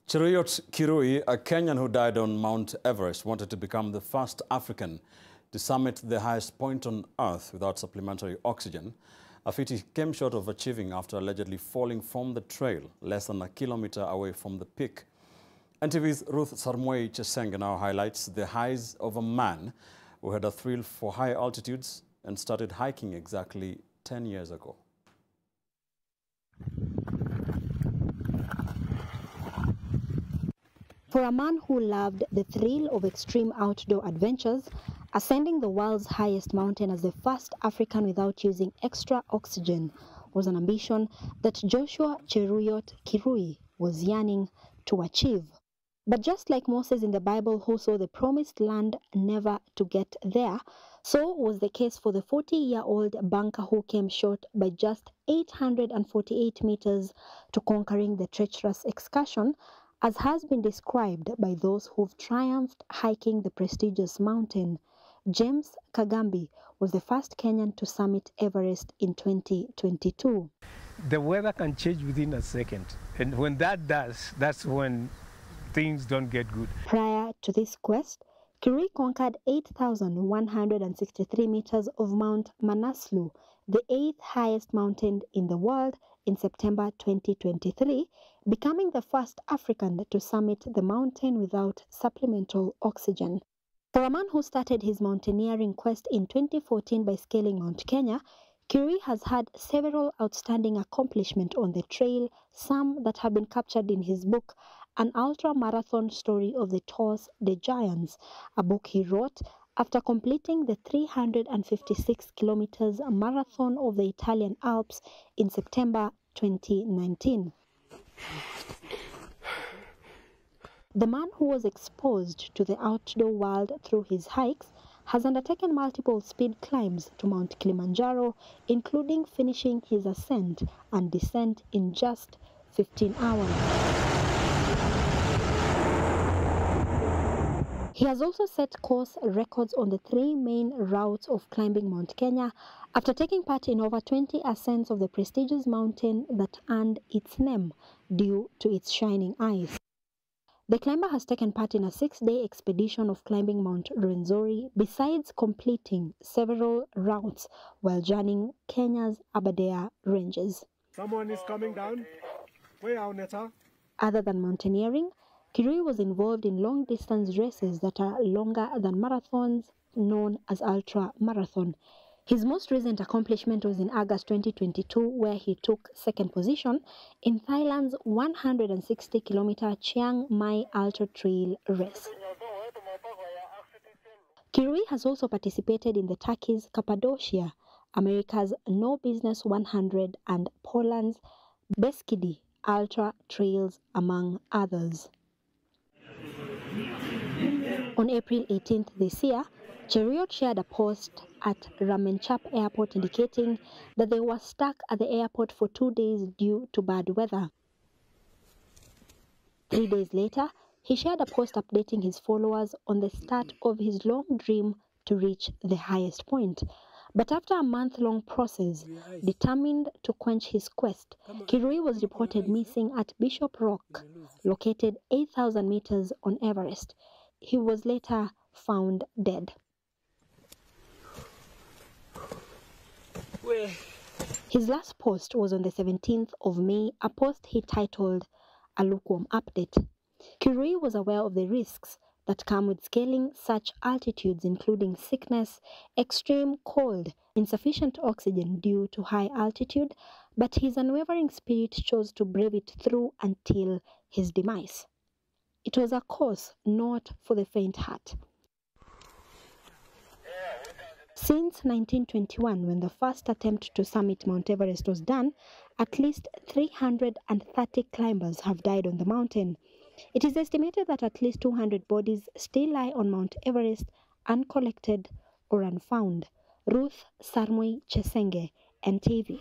Cheruiyot Kirui, a Kenyan who died on Mount Everest, wanted to become the first African to summit the highest point on Earth without supplementary oxygen, a feat he came short of achieving after allegedly falling from the trail less than a kilometer away from the peak. NTV's Ruth Sarmwei Chesenge now highlights the highs of a man who had a thrill for high altitudes and started hiking exactly 10 years ago. For a man who loved the thrill of extreme outdoor adventures, ascending the world's highest mountain as the first African without using extra oxygen was an ambition that Joshua Cheruiyot Kirui was yearning to achieve. But just like Moses in the Bible who saw the promised land never to get there, so was the case for the 40-year-old banker who came short by just 848 meters to conquering the treacherous excursion, as has been described by those who've triumphed hiking the prestigious mountain. James Kagambi was the first Kenyan to summit Everest in 2022. The weather can change within a second, and when that does, that's when things don't get good. Prior to this quest, Kirui conquered 8,163 meters of Mount Manaslu, the 8th highest mountain in the world, in September 2023, becoming the first African to summit the mountain without supplemental oxygen. For a man who started his mountaineering quest in 2014 by scaling Mount Kenya, Kirui has had several outstanding accomplishments on the trail, some that have been captured in his book, An Ultra-Marathon Story of the Tours de Giants, a book he wrote after completing the 356 kilometers marathon of the Italian Alps in September 2019. The man who was exposed to the outdoor world through his hikes has undertaken multiple speed climbs to Mount Kilimanjaro, including finishing his ascent and descent in just 15 hours. He has also set course records on the 3 main routes of climbing Mount Kenya after taking part in over 20 ascents of the prestigious mountain that earned its name due to its shining eyes. The climber has taken part in a 6-day expedition of climbing Mount Rwenzori, besides completing several routes while journeying Kenya's Aberdare ranges. Someone is coming down. Where are Neta? Other than mountaineering, Kirui was involved in long-distance races that are longer than marathons, known as ultra-marathon. His most recent accomplishment was in August 2022, where he took second position in Thailand's 160-kilometer Chiang Mai Ultra Trail race. Kirui has also participated in the Turkey's Cappadocia, America's No Business 100, and Poland's Beskidi Ultra Trails, among others. On April 18th this year, Cheruiyot shared a post at Ramenchap Airport indicating that they were stuck at the airport for 2 days due to bad weather. 3 days later, he shared a post updating his followers on the start of his long dream to reach the highest point. But after a month-long process, determined to quench his quest, Kirui was reported missing at Bishop Rock, located 8,000 meters on Everest. He was later found dead. His last post was on the 17th of May, a post he titled A Lukewarm Update. Kirui was aware of the risks that come with scaling such altitudes, including sickness, extreme cold, insufficient oxygen due to high altitude, but his unwavering spirit chose to brave it through until his demise. It was a course not for the faint heart. Since 1921, when the first attempt to summit Mount Everest was done, at least 330 climbers have died on the mountain. It is estimated that at least 200 bodies still lie on Mount Everest uncollected or unfound. Ruth Sarmwei Chesenge, NTV.